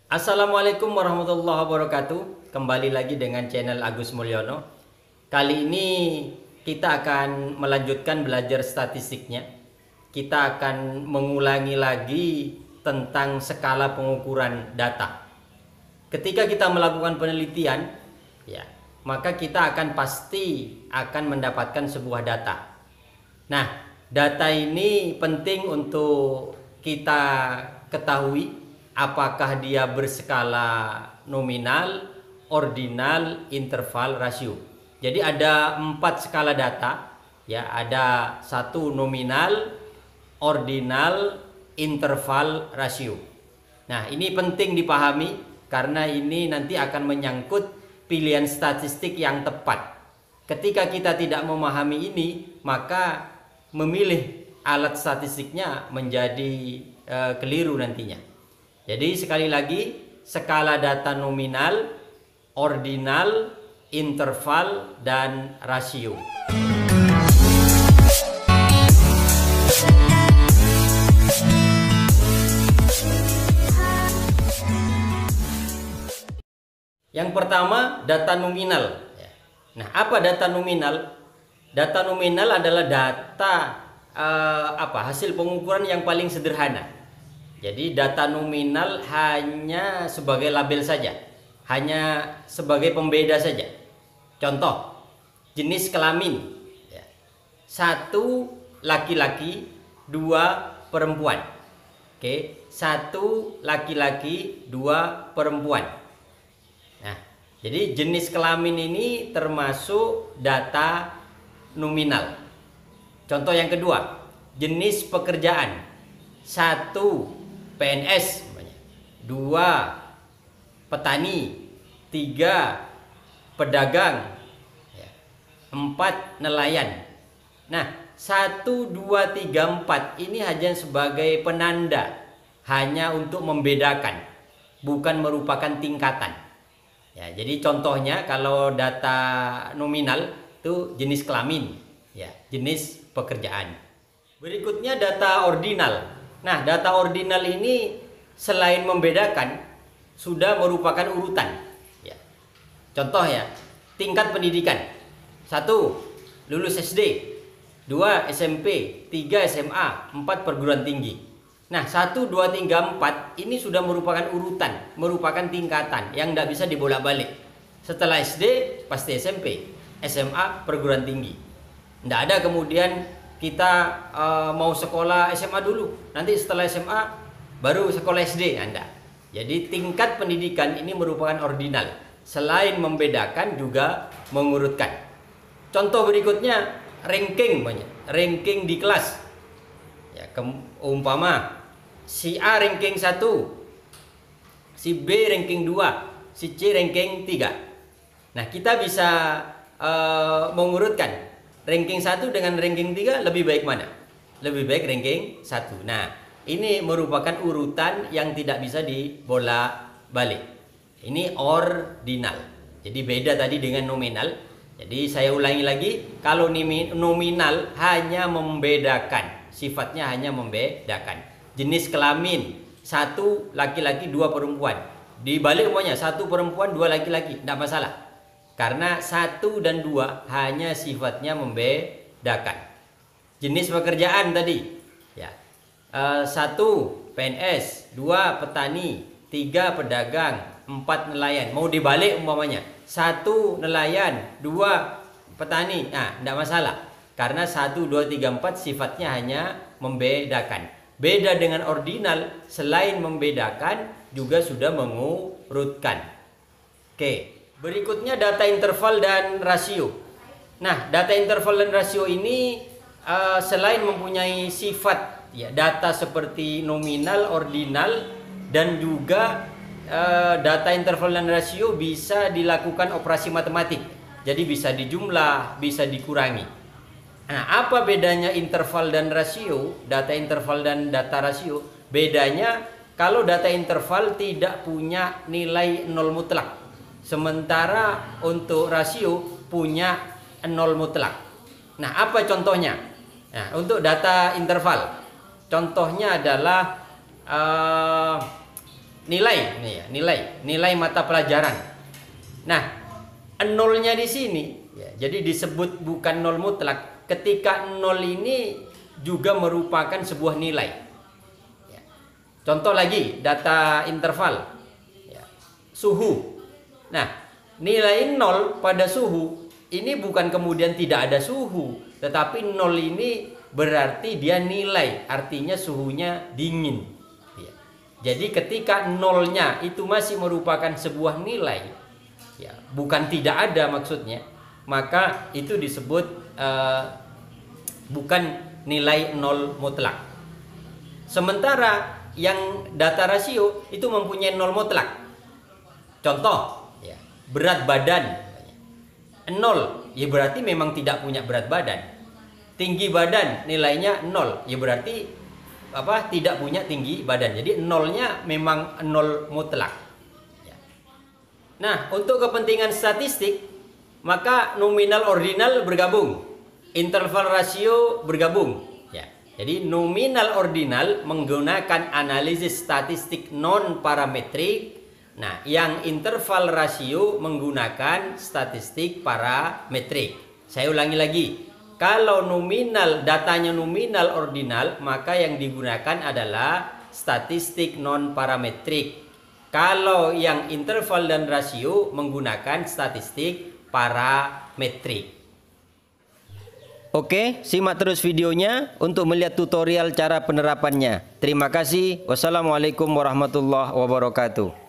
Assalamualaikum warahmatullahi wabarakatuh. Kembali lagi dengan channel Agus Mulyono. Kali ini kita akan melanjutkan belajar statistiknya. Kita akan mengulangi lagi tentang skala pengukuran data. Ketika kita melakukan penelitian, maka kita akan pasti akan mendapatkan sebuah data. Nah, data ini penting untuk kita ketahui apakah dia berskala nominal, ordinal, interval, rasio. Jadi ada 4 skala data, ada 1 nominal, ordinal, interval, rasio. Nah, ini penting dipahami karena ini nanti akan menyangkut pilihan statistik yang tepat. Ketika kita tidak memahami ini, maka memilih alat statistiknya menjadi keliru nantinya. Jadi sekali lagi, skala data nominal, ordinal, interval, dan rasio. Yang pertama, data nominal. Nah, apa data nominal? Data nominal adalah data hasil pengukuran yang paling sederhana. Jadi data nominal hanya sebagai label saja, hanya sebagai pembeda saja. Contoh, jenis kelamin, 1 laki-laki, 2 perempuan. Oke, 1 laki-laki, 2 perempuan. Nah, jadi jenis kelamin ini termasuk data nominal. Contoh yang kedua, jenis pekerjaan. 1 PNS, 2 petani, 3 pedagang, 4 nelayan. Nah, 1, 2, 3, 4 ini hanya sebagai penanda, hanya untuk membedakan, bukan merupakan tingkatan. Jadi contohnya kalau data nominal itu jenis kelamin, jenis pekerjaan. Berikutnya data ordinal. Nah, data ordinal ini selain membedakan sudah merupakan urutan. Contoh tingkat pendidikan. 1 lulus SD, 2 SMP, 3 SMA, 4 perguruan tinggi. Nah, 1, 2, 3, 4 ini sudah merupakan urutan, merupakan tingkatan yang tidak bisa dibolak-balik. Setelah SD pasti SMP, SMA, perguruan tinggi. Tidak ada kemudian kita mau sekolah SMA dulu, nanti setelah SMA baru sekolah SD. Anda. Jadi tingkat pendidikan ini merupakan ordinal. Selain membedakan juga mengurutkan. Contoh berikutnya ranking, ranking di kelas. Umpama si A ranking 1, si B ranking 2, si C ranking 3. Nah, kita bisa mengurutkan ranking 1 dengan ranking 3 lebih baik mana? Lebih baik ranking 1. Nah, ini merupakan urutan yang tidak bisa dibolak-balik. Ini ordinal. Jadi beda tadi dengan nominal. Jadi saya ulangi lagi, kalau nominal hanya membedakan, sifatnya hanya membedakan. Jenis kelamin 1 laki-laki, 2 perempuan. Dibalik semuanya 1 perempuan, 2 laki-laki, tidak masalah. Karena 1 dan 2 hanya sifatnya membedakan. Jenis pekerjaan tadi, 1 PNS, 2 petani, 3 pedagang, 4 nelayan. Mau dibalik umpamanya 1 nelayan, 2 petani, nah tidak masalah. Karena 1, 2, 3, 4 sifatnya hanya membedakan. Beda dengan ordinal, selain membedakan juga sudah mengurutkan. Oke, berikutnya data interval dan rasio. Nah, data interval dan rasio ini selain mempunyai sifat data seperti nominal, ordinal, dan juga data interval dan rasio bisa dilakukan operasi matematik. Jadi bisa dijumlah, bisa dikurangi. Nah, apa bedanya interval dan rasio? Data interval dan data rasio. Bedanya kalau data interval tidak punya nilai 0 mutlak. Sementara untuk rasio punya 0 mutlak. Nah, apa contohnya? Nah, untuk data interval, contohnya adalah nilai nih ya, nilai mata pelajaran. Nah, nolnya di sini ya, jadi disebut bukan nol mutlak ketika nol ini juga merupakan sebuah nilai ya. Contoh lagi, data interval ya, suhu. Nah, nilai nol pada suhu ini bukan kemudian tidak ada suhu, tetapi nol ini berarti dia nilai, artinya suhunya dingin ya. Jadi ketika nolnya itu masih merupakan sebuah nilai ya, bukan tidak ada maksudnya, maka itu disebut bukan nilai nol mutlak. Sementara yang data rasio itu mempunyai nol mutlak. Contoh ya, berat badan nol, ya berarti memang tidak punya berat badan. Tinggi badan nilainya nol, ya berarti apa, tidak punya tinggi badan. Jadi nolnya memang nol mutlak ya. Nah, untuk kepentingan statistik, maka nominal ordinal bergabung, interval rasio bergabung ya. Jadi nominal ordinal menggunakan analisis statistik non parametrik. Nah, yang interval rasio menggunakan statistik parametrik. Saya ulangi lagi. Kalau nominal, datanya nominal ordinal, maka yang digunakan adalah statistik non parametrik. Kalau yang interval dan rasio menggunakan statistik parametrik. Oke, simak terus videonya untuk melihat tutorial cara penerapannya. Terima kasih. Wassalamualaikum warahmatullahi wabarakatuh.